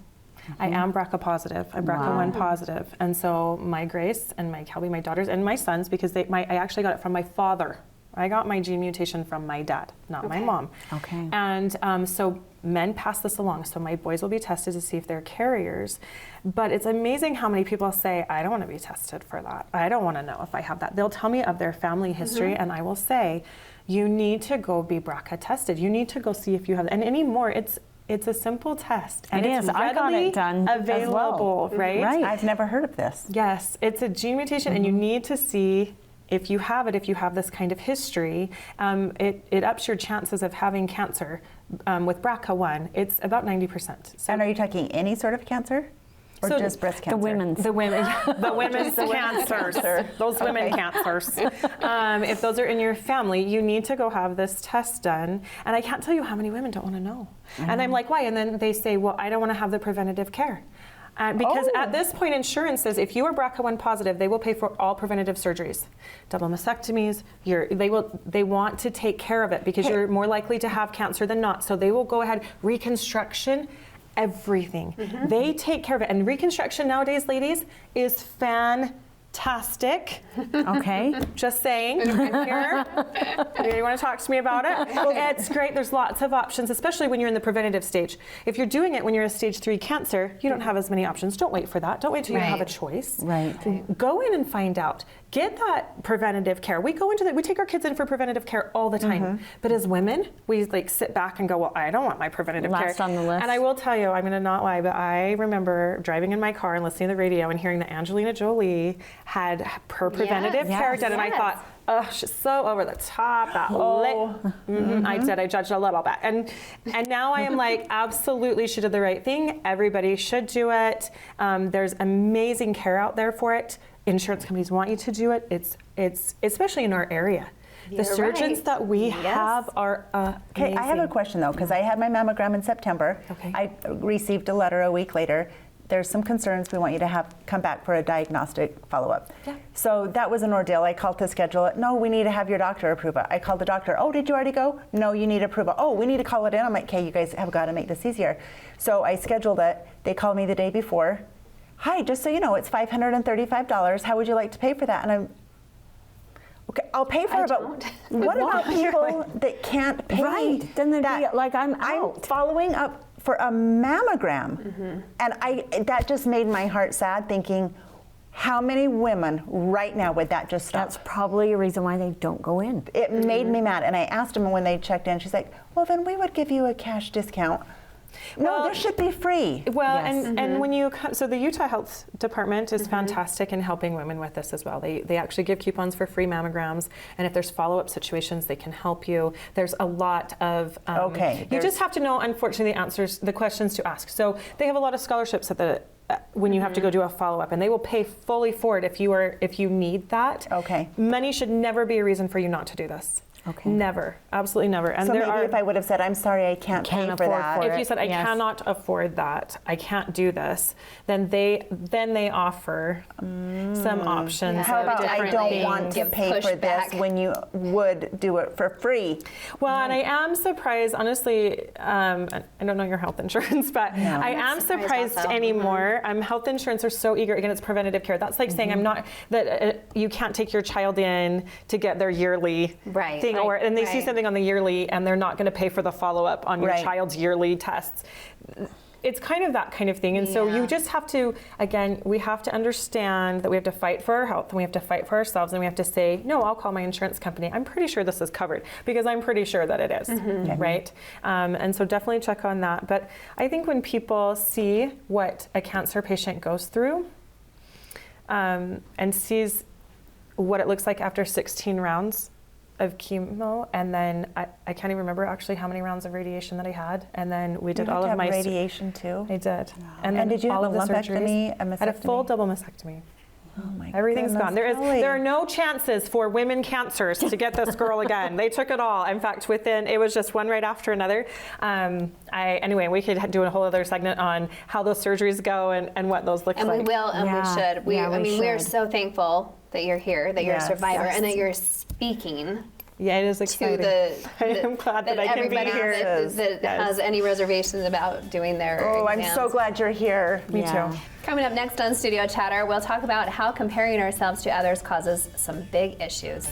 I am BRCA positive. I'm BRCA1 positive. And so my Grace and my Kelby, my daughters and my sons, because I actually got it from my father. I got my gene mutation from my dad, not my mom. Okay. And so men pass this along. So my boys will be tested to see if they're carriers. But it's amazing how many people say, I don't want to be tested for that. I don't want to know if I have that. They'll tell me of their family history, and I will say, you need to go be BRCA tested. You need to go see if you have, and anymore, it's a simple test. And It it's is. I got readily it done as well. available, right? Right. I've never heard of this. Yes, it's a gene mutation, and you need to see if you have it, if you have this kind of history. It ups your chances of having cancer with BRCA1. It's about 90%. So And are you talking any sort of cancer? Or So just breast cancer? The women's. the women's cancers, those women cancers. If those are in your family, you need to go have this test done. And I can't tell you how many women don't want to know. And I'm like, why? And then they say, well, I don't want to have the preventative care. Because at this point, insurance says if you are BRCA1 positive, they will pay for all preventative surgeries, double mastectomies. They want to take care of it because you're more likely to have cancer than not. So they will go ahead, reconstruction, everything. They take care of it. And reconstruction nowadays, ladies, is fantastic. Okay. Just saying, I'm here. You want to talk to me about it? It's great. There's lots of options, especially when you're in the preventative stage. If you're doing it when you're a stage 3 cancer, you don't have as many options. Don't wait for that. Don't wait till you have a choice. Right. Go in and find out. Get that preventative care. We take our kids in for preventative care all the time. But as women, we like sit back and go, well, I don't want my preventative Last care. on the list. And I will tell you, I'm going to not lie, but I remember driving in my car and listening to the radio and hearing that Angelina Jolie had her preventative care done, and I thought, oh, she's so over the top. That I did. I judged a little bit, and now I am like, absolutely, she did the right thing. Everybody should do it. There's amazing care out there for it. Insurance companies want you to do it. It's especially in our area. The surgeons right. that we have are amazing. Okay, I have a question though, because I had my mammogram in September. Okay. I received a letter a week later. There's some concerns. We want you to come back for a diagnostic follow-up. Yeah. So that was an ordeal. I called to schedule it. No, we need to have your doctor approve it. I called the doctor. Oh, did you already go? No, you need approval. Oh, we need to call it in. I'm like, okay, you guys have got to make this easier. So I scheduled it. They called me the day before. Hi, just so you know, it's $535. How would you like to pay for that? And I'm, okay, I'll pay for it, but what about people that can't pay? Right. Then they'd be like, I'm out. I'm following up for a mammogram. And that just made my heart sad, thinking, how many women right now would that just stop? That's probably a reason why they don't go in. It made me mad. And I asked them when they checked in, she's like, well, then we would give you a cash discount. No, this should be free. Well, Yes. and when you come, so the Utah Health Department is fantastic in helping women with this as well. They actually give coupons for free mammograms, and if there's follow-up situations, they can help you. There's a lot of you just have to know, unfortunately, the questions to ask. So they have a lot of scholarships at the when you have to go do a follow-up, and they will pay fully for it if you need that. Okay. Money should never be a reason for you not to do this. Okay. Never, absolutely never. And So there maybe are, if I would have said, I'm sorry, I can't pay for afford that. for if you it. said I Yes. cannot afford that, I can't do this, then they offer some options. Yeah. How of about I different don't things. want to Give pay for this pushback. when you would do it for free? Well, and I am surprised, honestly. I don't know your health insurance, but I am surprised also. anymore. Health insurance are so eager. Again, it's preventative care. That's like saying I'm not that you can't take your child in to get their yearly Right. thing, Right. and they see Right. something on the yearly, and they're not going to pay for the follow-up on your Right. child's yearly tests. It's kind of that kind of thing. And so Yeah. you just have to, again, we have to understand that we have to fight for our health, and we have to fight for ourselves, and we have to say, no, I'll call my insurance company. I'm pretty sure this is covered, because I'm pretty sure that it is, right? And so definitely check on that. But I think when people see what a cancer patient goes through and sees what it looks like after 16 rounds of chemo, and then I can't even remember actually how many rounds of radiation that I had, and then we did You all have of to my have radiation too? I did. And then did you all have a of the lumpectomy, surgeries. a I had a full mastectomy? double mastectomy. Oh my Everything's goodness, gone. There Kelly. are no chances for women cancers to get this girl again. They took it all. In fact, it was just one right after another. Anyway, we could do a whole other segment on how those surgeries go and what those look And like. we will, and Yeah. we should. Yeah, we we are should. so thankful that you're here, that you're Yes. a survivor, Yes. and that you're speaking Yeah, it is to exciting. the. I am glad that I can be everybody here. that Yes. has any reservations about doing their Oh, I'm exams. so glad you're here. Me Yeah. too. Coming up next on Studio Chatter, we'll talk about how comparing ourselves to others causes some big issues.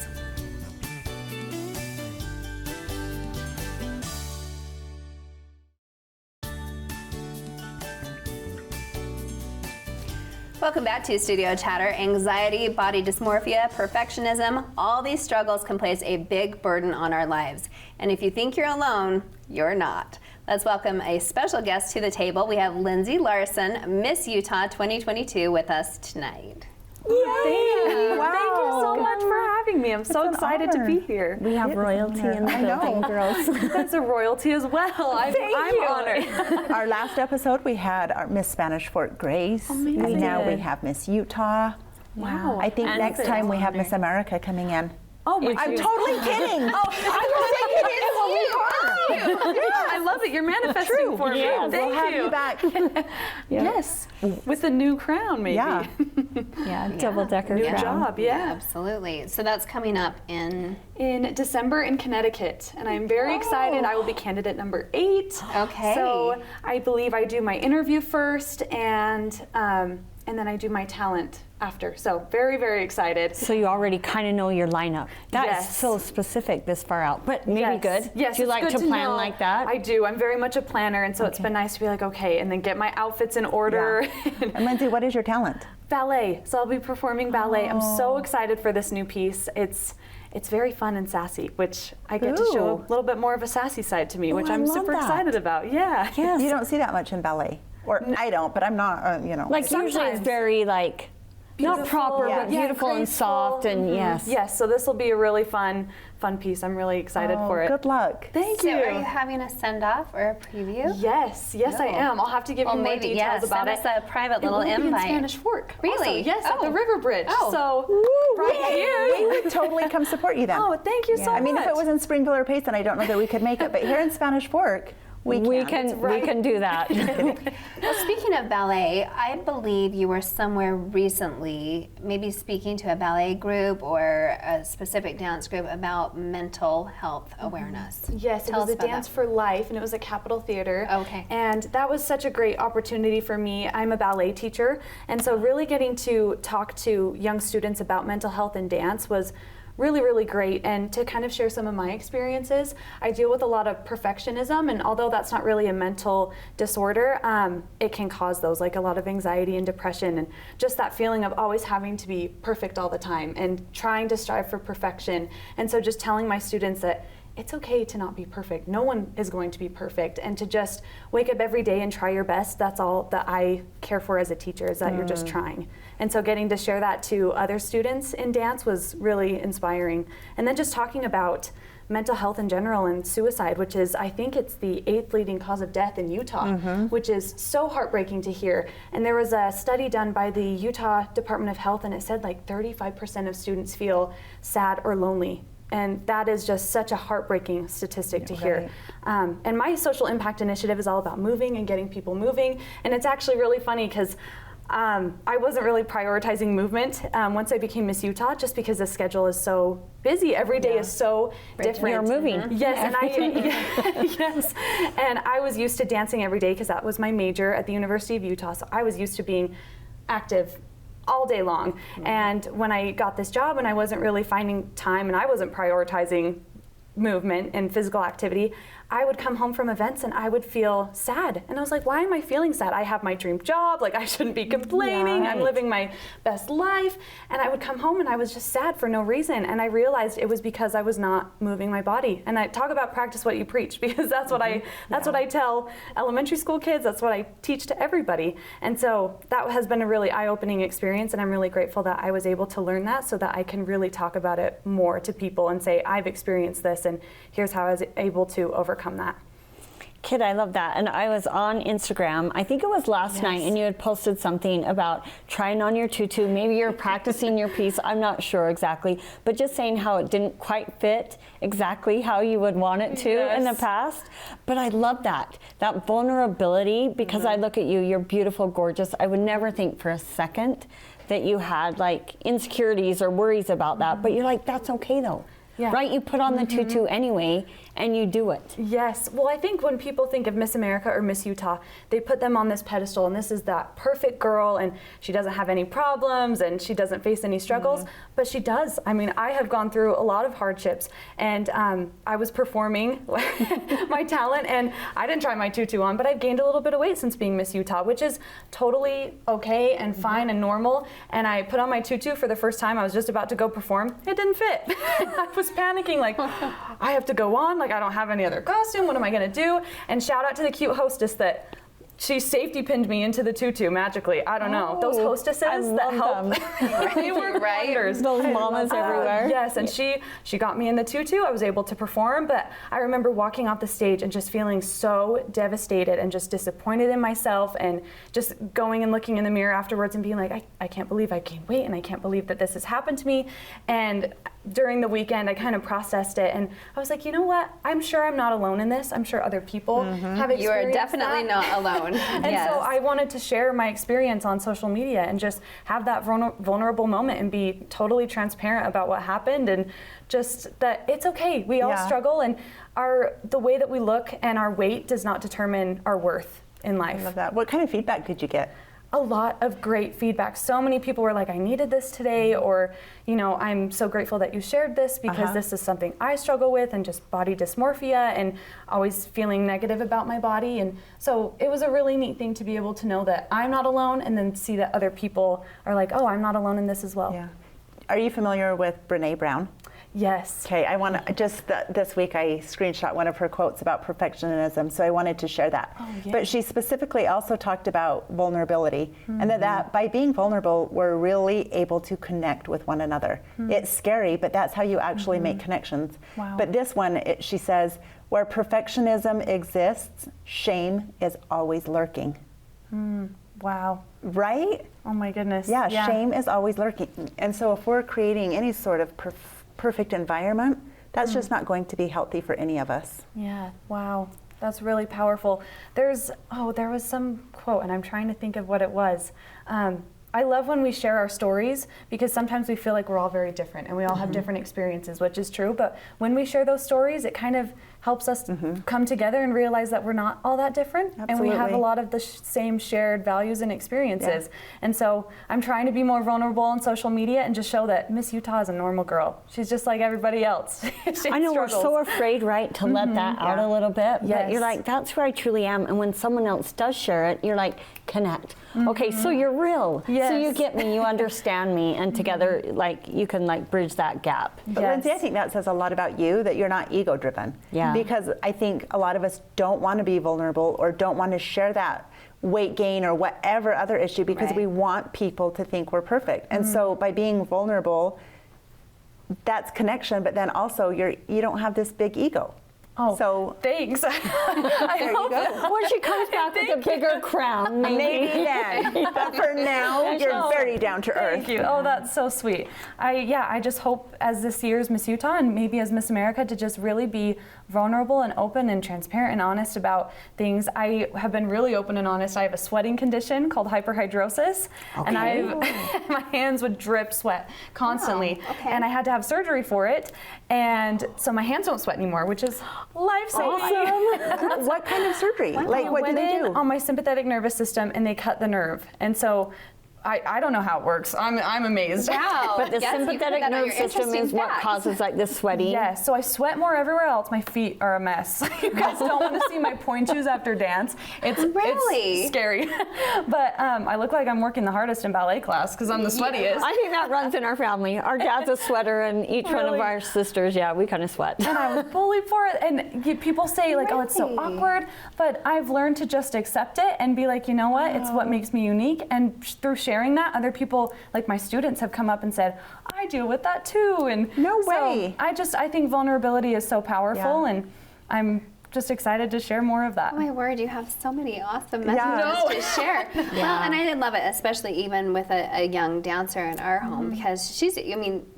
Welcome back to Studio Chatter. Anxiety, body dysmorphia, perfectionism, all these struggles can place a big burden on our lives. And if you think you're alone, you're not. Let's welcome a special guest to the table. We have Lindsay Larson, Miss Utah 2022, with us tonight. Thank you. Wow. Thank you so much for having me. I'm so an excited to honor. be here. We have royalty in the I know. building, girls. That's a royalty as well. I'm honored. Our last episode, we had our Miss Spanish Fort Grace. Amazing. And now we did. have Miss Utah. Wow. I think And next it's time an we have honor. Miss America coming in. Oh my I'm goodness. totally kidding. I love it. You're manifesting for me. Yes. Thank We'll have you. you back. Yes. With a new crown, maybe. Yeah. Yeah, double-decker New crown. job, yeah. Absolutely. So that's coming up in. In December in Connecticut, and I'm very excited. I will be candidate number 8. Okay. So I believe I do my interview first, and then I do my talent after. So very, very excited. So you already kind of know your lineup. That is Yes. so specific this far out, but maybe good. Yes, Do you it's like good to plan know. like that? I do. I'm very much a planner, and so it's been nice to be like, okay, and then get my outfits in order. And Lindsay, what is your talent? Ballet. So I'll be performing ballet. I'm so excited for this new piece. It's very fun and sassy, which I get to show Ooh. a little bit more of a sassy side to me, which I I'm love super that. excited about. Yeah. Yes. You don't see that much in ballet. Or I don't, but I'm not, you know. Like usually it's Sometimes. very like not Beautiful. proper, Yeah. but beautiful and graceful. soft, and yes. Yes, so this will be a really fun piece. I'm really excited for it. Good luck. Thank So you. are you having a send-off or a preview? Yes, I am. I'll have to give Well, you more maybe, details yeah, about send it. us a private It little will be in invite. Spanish Fork. Really? Also, yes, at the Oh. River Bridge. Oh. So right here. We would totally come support you then. Oh, thank you so I mean, if much. it was in Springville or Payson, I don't know that we could make it, but here in Spanish Fork, we can. we can do that. Well, speaking of ballet, I believe you were somewhere recently, maybe speaking to a ballet group or a specific dance group about mental health awareness. Yes, Tell it was us a about Dance that. for Life, and it was at Capitol Theater. Okay. And that was such a great opportunity for me. I'm a ballet teacher, and so really getting to talk to young students about mental health and dance was really, really great. And to kind of share some of my experiences, I deal with a lot of perfectionism, and although that's not really a mental disorder, it can cause those, like a lot of anxiety and depression, and just that feeling of always having to be perfect all the time and trying to strive for perfection. And so just telling my students that it's okay to not be perfect. No one is going to be perfect. And to just wake up every day and try your best, that's all that I care for as a teacher, is that you're just trying. And so getting to share that to other students in dance was really inspiring. And then just talking about mental health in general and suicide, which is, I think it's the 8th leading cause of death in Utah, which is so heartbreaking to hear. And there was a study done by the Utah Department of Health, and it said like 35% of students feel sad or lonely. And that is just such a heartbreaking statistic to hear. And my social impact initiative is all about moving and getting people moving. And it's actually really funny because I wasn't really prioritizing movement once I became Miss Utah, just because the schedule is so busy. Every day is so different. You're moving. Yes, and yes, and I was used to dancing every day because that was my major at the University of Utah. So I was used to being active all day long. And when I got this job and I wasn't really finding time and I wasn't prioritizing movement and physical activity, I would come home from events and I would feel sad. And I was like, why am I feeling sad? I have my dream job, like I shouldn't be complaining, I'm living my best life. And I would come home and I was just sad for no reason. And I realized it was because I was not moving my body. And I talk about practice what you preach, because that's what what I tell elementary school kids, that's what I teach to everybody. And so that has been a really eye-opening experience, and I'm really grateful that I was able to learn that so that I can really talk about it more to people and say, I've experienced this and here's how I was able to overcome that. Kid, I love that. And I was on Instagram, I think it was last night, and you had posted something about trying on your tutu. Maybe you're practicing your piece, I'm not sure exactly, but just saying how it didn't quite fit exactly how you would want it to in the past. But I love that vulnerability, because I look at you, you're beautiful, gorgeous. I would never think for a second that you had like insecurities or worries about that, but you're like, that's okay though. Yeah. Right? You put on the tutu anyway, and you do it. Yes. Well, I think when people think of Miss America or Miss Utah, they put them on this pedestal, and this is that perfect girl, and she doesn't have any problems, and she doesn't face any struggles. but she does. I mean, I have gone through a lot of hardships, and I was performing my talent, and I didn't try my tutu on, but I've gained a little bit of weight since being Miss Utah, which is totally okay and fine and normal. And I put on my tutu for the first time. I was just about to go perform. It didn't fit. I was panicking, like, I have to go on, like I don't have any other costume. What am I gonna do? And shout out to the cute hostess that she safety pinned me into the tutu magically. I don't know. Those hostesses that help. They work wonders. Those mamas everywhere. Yes, and she got me in the tutu. I was able to perform, but I remember walking off the stage and just feeling so devastated and just disappointed in myself, and just going and looking in the mirror afterwards and being like, I can't believe I gained weight, and I can't believe that this has happened to me. And during the weekend, I kind of processed it, and I was like, you know what? I'm sure I'm not alone in this. I'm sure other people have experienced You are definitely that. not alone. And Yes. so I wanted to share my experience on social media and just have that vulnerable moment and be totally transparent about what happened, and just that it's okay. We all struggle, and the way that we look and our weight does not determine our worth in life. I love that. What kind of feedback did you get? A lot of great feedback. So many people were like, I needed this today, or, you know, I'm so grateful that you shared this because this is something I struggle with, and just body dysmorphia and always feeling negative about my body. And so it was a really neat thing to be able to know that I'm not alone, and then see that other people are like, oh, I'm not alone in this as well. Yeah. Are you familiar with Brene Brown? Yes. Okay, I want to this week I screenshot one of her quotes about perfectionism, so I wanted to share that. But she specifically also talked about vulnerability, and that by being vulnerable, we're really able to connect with one another. It's scary, but that's how you actually make connections. Wow. But this one, she says, where perfectionism exists, shame is always lurking. Wow. Right? Oh my goodness. Yeah, shame is always lurking. And so if we're creating any sort of perfect environment, that's just not going to be healthy for any of us. Yeah, wow. That's really powerful. There was some quote, and I'm trying to think of what it was. I love when we share our stories, because sometimes we feel like we're all very different and we all have different experiences, which is true. But when we share those stories, it kind of helps us come together and realize that we're not all that different. Absolutely. And we have a lot of the same shared values and experiences. Yeah. And so I'm trying to be more vulnerable on social media and just show that Miss Utah is a normal girl. She's just like everybody else. I know, we're so afraid, right, to let that out a little bit. But Yes. you're like, that's where I truly am. And when someone else does share it, you're like, connect. Okay, so you're real. Yes. So you get me, you understand me, and together, like, you can like bridge that gap. But Lindsay, I think that says a lot about you, that you're not ego driven. Yeah. Because I think a lot of us don't want to be vulnerable or don't want to share that weight gain or whatever other issue, because we want people to think we're perfect. And so by being vulnerable, that's connection, but then also you don't have this big ego. Oh, so thanks. I there you hope go. When she comes back with a bigger crown, Maybe then. But for now, you're very down to earth. Thank you. Oh, that's so sweet. I just hope as this year's Miss Utah and maybe as Miss America to just really be vulnerable and open and transparent and honest about things. I have been really open and honest. I have a sweating condition called hyperhidrosis, and my hands would drip sweat constantly, and I had to have surgery for it, and so my hands don't sweat anymore, which is life-saving. Awesome. What kind of surgery? Like, what do went they in do? on my sympathetic nervous system, and they cut the nerve, and so I don't know how it works. I'm amazed. Wow. but the Yes, you put sympathetic that on nerve your system interesting is what facts. causes like the sweating. Yes, so I sweat more everywhere else. My feet are a mess. You guys don't want to see my point shoes after dance. Really? It's scary. But I look like I'm working the hardest in ballet class because I'm the sweatiest. I think that runs in our family. Our dad's a sweater, and each one of Really? our sisters, we kind of sweat. And I was bullied for it. And people say like, oh, it's so Really? awkward. But I've learned to just accept it and be like, you know what? It's what makes me unique. And through sharing that, other people, like my students, have come up and said, I deal with that too. And No so way. I think vulnerability is so powerful, Yeah. and I'm just excited to share more of that. Oh my word, you have so many awesome Yeah. messages to share. Well, and I did love it, especially even with a young dancer in our home, because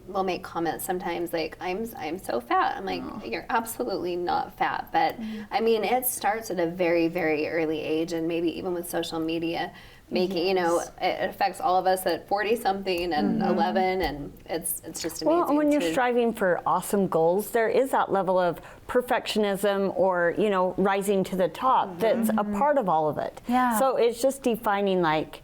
we'll make comments sometimes like, I'm so fat. I'm like, you're absolutely not fat. But I mean, it starts at a very, very early age, and maybe even with social media, making, it affects all of us at 40 something and 11, and it's just amazing. Well, and when you're to- striving for awesome goals, there is that level of perfectionism or, rising to the top that's a part of all of it. Yeah. So it's just defining, like,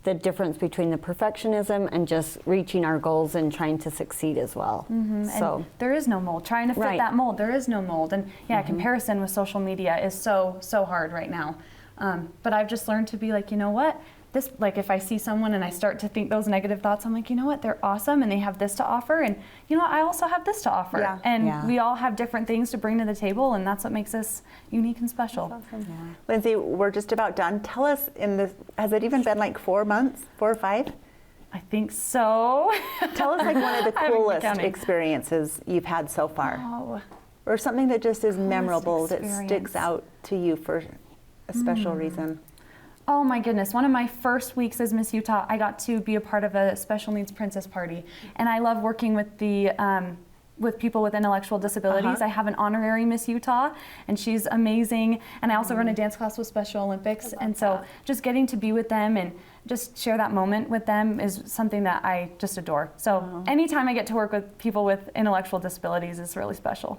the difference between the perfectionism and just reaching our goals and trying to succeed as well. So And there is no mold. Trying to fit Right. that mold, there is no mold. And yeah, comparison with social media is so hard right now. But I've just learned to be like, you know what? This, like, if I see someone and I start to think those negative thoughts, I'm like, you know what? They're awesome and they have this to offer. And you know what? I also have this to offer. Yeah. And Yeah. we all have different things to bring to the table. And that's what makes us unique and special. Lindsay, we're just about done. Tell us, has it even been like 4 months, 4 or 5? I think so. Tell us like one of the I haven't been coolest counting. experiences you've had so far. Oh, Or something that just is memorable, that experience. sticks out to you for a special reason. Oh my goodness, one of my first weeks as Miss Utah, I got to be a part of a special needs princess party. And I love working with the with people with intellectual disabilities. I have an honorary Miss Utah and she's amazing. And I also run a dance class with Special Olympics. And so just getting to be with them and just share that moment with them is something that I just adore. So anytime I get to work with people with intellectual disabilities is really special.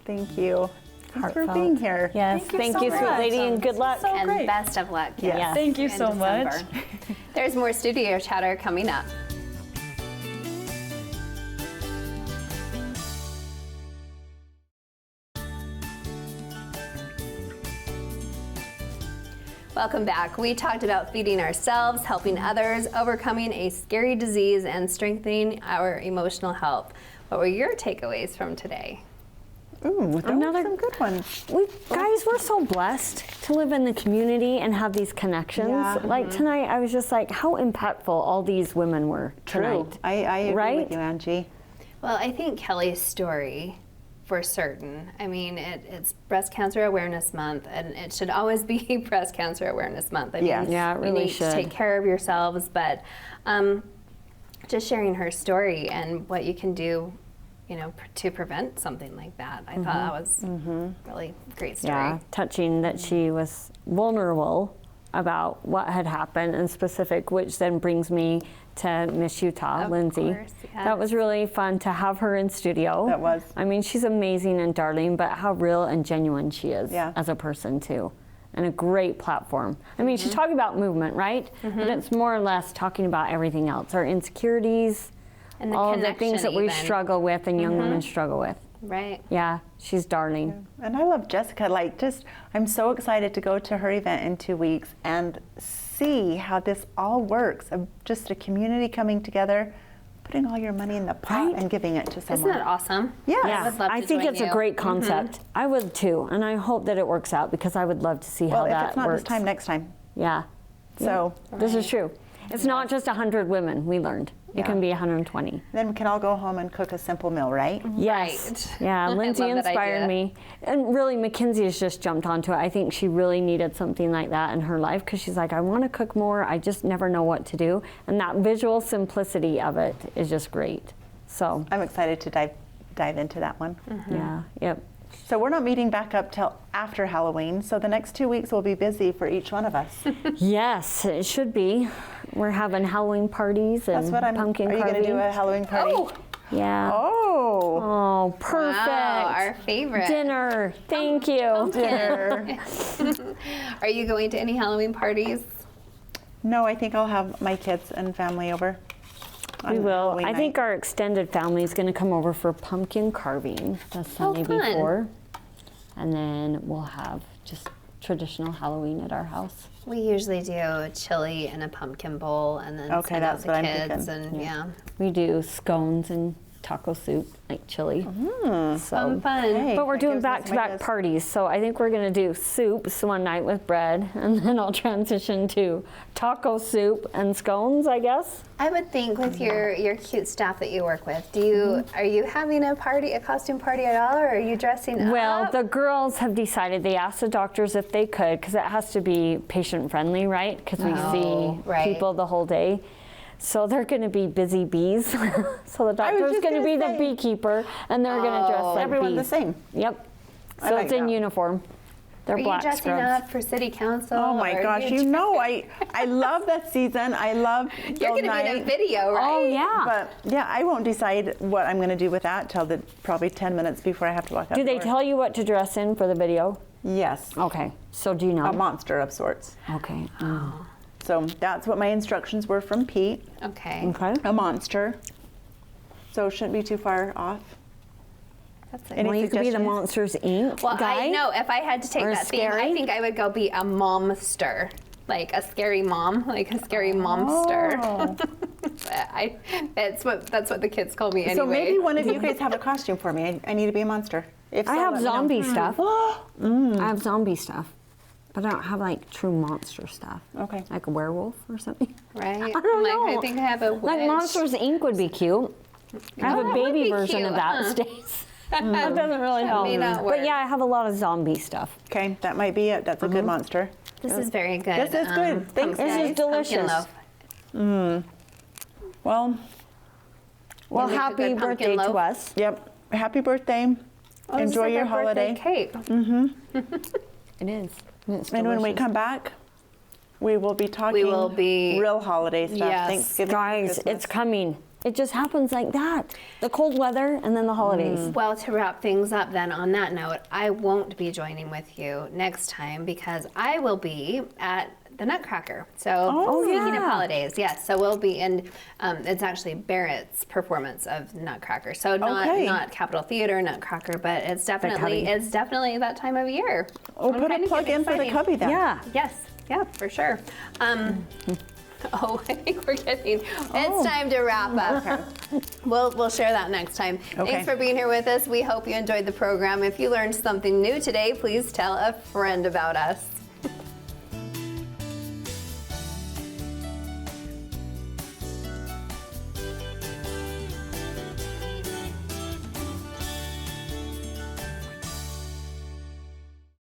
Thank you. Thanks for Heartfelt. being here. yes, Thank you thank so you, sweet much. lady, and good luck. So And great. best of luck. Yes. Thank you in so much. December. There's more studio chatter coming up. Welcome back. We talked about feeding ourselves, helping others, overcoming a scary disease, and strengthening our emotional health. What were your takeaways from today? Ooh, those Another- are some good ones. Guys, we're so blessed to live in the community and have these connections. Yeah. Like tonight, I was just like, how impactful all these women were tonight. I agree Right? with you, Angie. Well, I think Kelly's story, for certain. I mean, it's Breast Cancer Awareness Month, and it should always be Breast Cancer Awareness Month. I Yes. mean, Yeah, it really you need should. to take care of yourselves, but just sharing her story and what you can do, you know, to prevent something like that. I thought that was really great story. Yeah, touching that she was vulnerable about what had happened in specific, which then brings me to Miss Utah, Of Lindsay. course, That was really fun to have her in studio. That was. I mean, she's amazing and darling, but how real and genuine she is Yeah. as a person too. And a great platform. I mean, she's talking about movement, right? But it's more or less talking about everything else, our insecurities, And the all of the connection things that we even. struggle with and young women struggle with. Right. Yeah, she's darling. And I love Jessica. Like, I'm so excited to go to her event in 2 weeks and see how this all works. Just a community coming together, putting all your money in the pot Right? and giving it to someone. Isn't that awesome? Yes. Yeah, would love I to think join it's a you. great concept. I would too, and I hope that it works out because I would love to see Well, how if that it's not works. this time, next time. Yeah. So This is true. It's not just 100 women, we learned. It can be 120. then we can all go home and cook a simple meal, right? Yes. Right. Yeah, I Lindsay love that inspired idea. me. And really, Mackenzie has just jumped onto it. I think she really needed something like that in her life because she's like, I want to cook more. I just never know what to do. And that visual simplicity of it is just great. So, I'm excited to dive into that one. yeah, yep. So we're not meeting back up till after Halloween. So the next 2 weeks will be busy for each one of us. Yes, it should be. We're having Halloween parties and That's what I'm. pumpkin Are you going to do a carving. Halloween party? Oh, Yeah. Oh. Oh, perfect. wow, our favorite. Dinner. Thank you. Dinner. Are you going to any Halloween parties? No, I think I'll have my kids and family over. We on will. Halloween I think night. our extended family is going to come over for pumpkin carving the Sunday fun. before. And then we'll have just traditional Halloween at our house. We usually do chili and a pumpkin bowl, and then Okay, send out that's the what I'm kids, thinking. and yeah, We do scones and taco soup, like chili. So. fun. Hey, But we're that doing gives us some back-to-back ideas. parties, so I think we're going to do soups one night with bread, and then I'll transition to taco soup and scones, I guess. I would think with your cute staff that you work with, are you having a costume party at all, or are you dressing Well, up? the girls have decided, they asked the doctors if they could, because it has to be patient-friendly, right? Because we see right. people the whole day. So they're going to be busy bees. So the doctor's just going to gonna be the say- beekeeper, and they're going to dress like Everyone the bees. same. Yep. I So like it's in that. uniform. They're Are you black dressing scrubs. up for city council? Oh my or are gosh, you know I love that season. I love You're Girl going to be in a Night. video, right? Oh yeah. But yeah, I won't decide what I'm going to do with that till probably 10 minutes before I have to walk out. Do the they door. tell you what to dress in for the video? Yes, Okay. So do you know? a monster of sorts. Okay. So that's what my instructions were from Pete, Okay. Okay. a monster. So shouldn't be too far off. That's Any Well, you could be the suggestions? Monsters Inc. Well, guy. I know if I had to take Or that theme, I scary? think I would go be a momster, like a scary mom, like a scary momster. Oh. That's what the kids call me anyway. So maybe one of you guys have a costume for me. I need to be a monster. If so, I have let me know. zombie stuff. I have zombie stuff, but I don't have like true monster stuff. Okay. Like a werewolf or something. right? I don't Like, know. I think I have a Like witch. Monsters Inc. would be cute. I have Oh, a that would baby be version cute, of that huh? stays. That doesn't really That help. may not work. But yeah, I have a lot of zombie stuff. Okay, that might be it. That's a good monster. This is very good. This is good. Thanks, pumpkin- This is delicious. pumpkin loaf. Well, Well, make a happy good pumpkin birthday to loaf. us. yep. Happy birthday. Oh, this is Enjoy like your our birthday holiday. cake. It is. It's And when we delicious. come back, we will be talking will be- real holiday stuff. Yes. Thanksgiving. Guys, Christmas. it's coming. It just happens like that. The cold weather and then the holidays. Well, to wrap things up then on that note, I won't be joining with you next time because I will be at the Nutcracker. So speaking of yeah. holidays, yes. So we'll be in, it's actually Barrett's performance of Nutcracker. So not Okay. not Capitol Theater Nutcracker, but it's definitely that time of year. Oh, I'm put a kinda plug getting in for the excited. cubby then. Yeah. Yes, yeah, for sure. Oh, I think we're getting. It's time to wrap up. We'll share that next time. Okay. Thanks for being here with us. We hope you enjoyed the program. If you learned something new today, please tell a friend about us.